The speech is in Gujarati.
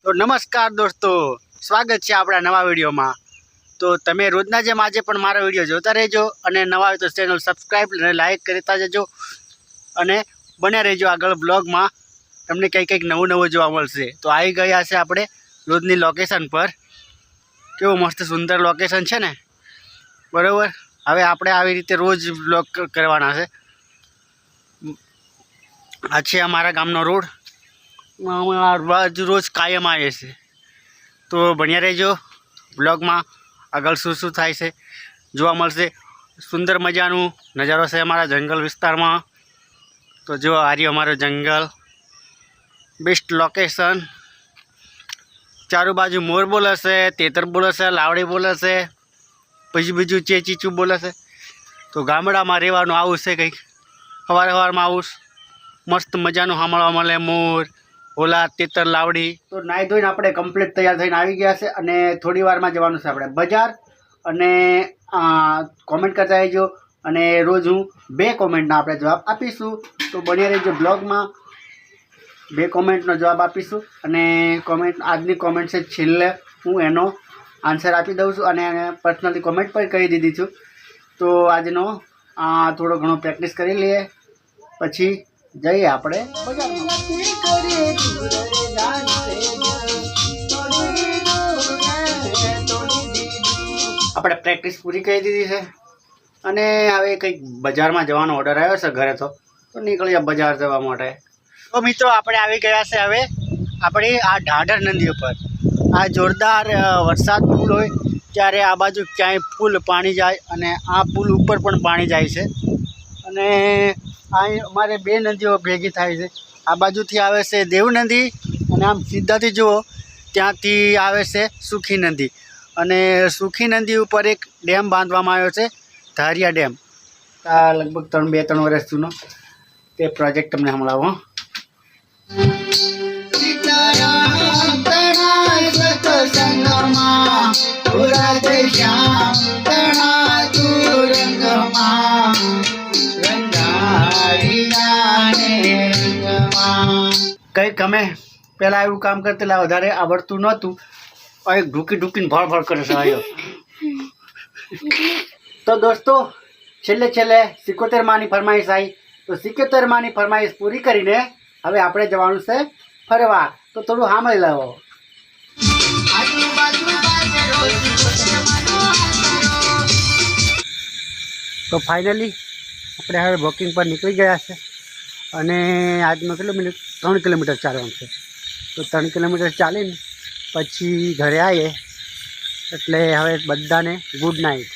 તો નમસ્કાર દોસ્તો, સ્વાગત છે આપણા નવા વિડીયોમાં। તો તમે રોજના જેમ આજે પણ મારો વિડીયો જોતા રહેજો અને નવા હોય તો ચેનલ સબસ્ક્રાઈબ અને લાઇક કરતા જજો અને બને રહેજો આગળ બ્લોગમાં। તમને કંઈક નવું જોવા મળશે। તો આવી ગયા છે આપણે રોજની લોકેશન પર। કેવું મસ્ત સુંદર લોકેશન છે ને, બરાબર। હવે આપણે આવી રીતે રોજ બ્લોગ કરવાના છે। આ છે અમારા ગામનો રોડ, રોજ કાયમ આવે છે। તો બન્યા રહેજો બ્લોગમાં, આગળ શું થાય છે જોવા મળશે। સુંદર મજાનું નજારો છે અમારા જંગલ વિસ્તારમાં। તો જો આ રહ્યું અમારું જંગલ, બેસ્ટ લોકેશન। ચારો બાજુ મોર બોલે છે, તેતર બોલે છે, લાવડી બોલે છે, પછી બીજું ચીચું બોલે છે। તો ગામડામાં રહેવાનું આવું છે કંઈક, સવારમાં આવું મસ્ત મજાનું સાંભળવા મળે, મોર, ઓલા, તેતર, લાવડી। તો નાહી ધોઈને આપણે કમ્પ્લીટ તૈયાર થઈને આવી ગયા છે અને થોડી વારમાં જવાનું છે આપણે બજાર। અને કોમેન્ટ કરતા રહેજો અને રોજ હું 2 કોમેન્ટના આપણે જવાબ આપીશું। તો બન્યા રહેજો બ્લોગમાં, 2 કોમેન્ટનો જવાબ આપીશું અને આજની કોમેન્ટ છે છેલ્લે હું એનો આન્સર આપી દઉં છું અને એને પર્સનલી કોમેન્ટ પણ કરી દીધી છું। તો આજનો થોડો ઘણો પ્રેક્ટિસ કરી લઈએ, પછી જઈએ આપણે આપણે પ્રેક્ટિસ પૂરી કરી દીધી છે અને હવે કંઈક બજારમાં જવાનો ઓર્ડર આવ્યો છે ઘરે, તો નીકળીએ બજાર જવા માટે। તો મિત્રો આપણે આવી ગયા છે હવે આપણી આ ઢાઢર નદી ઉપર। આ જોરદાર વરસાદ ફૂલ હોય ત્યારે આ બાજુ ક્યાંય ફૂલ પાણી જાય અને આ પુલ ઉપર પણ પાણી જાય છે। અને અહીં અમારે 2 નદીઓ ભેગી થાય છે। આ બાજુથી આવે છે દેવ નદી અને આમ સીધાથી જુઓ ત્યાંથી આવે છે સુખી નદી। અને સુખી નદી ઉપર એક ડેમ બાંધવામાં આવ્યો છે, ધારિયા ડેમ। આ લગભગ 2-3 વર્ષ જૂનો તે પ્રોજેક્ટ તમને સંભળાવો। કંઈક અમે પહેલાં એવું કામ કરતા વધારે આવડતું નહોતું, એક ઢૂકીને ભળ કરે છે આવ્યો। તો દોસ્તો છેલ્લે 77 માની ફરમાઈશ આવી, તો 77 માની ફરમાઈશ પૂરી કરીને હવે આપણે જવાનું છે ફરવા। તો થોડું સાંભળી લાવો। તો ફાઇનલી આપણે હવે વોકિંગ પર નીકળી ગયા છે અને આજનો 3 કિલોમીટર ચાલવાનું છે। તો 3 કિલોમીટર ચાલીને પછી ઘરે આવીએ, એટલે હવે બધાને ગુડ નાઇટ।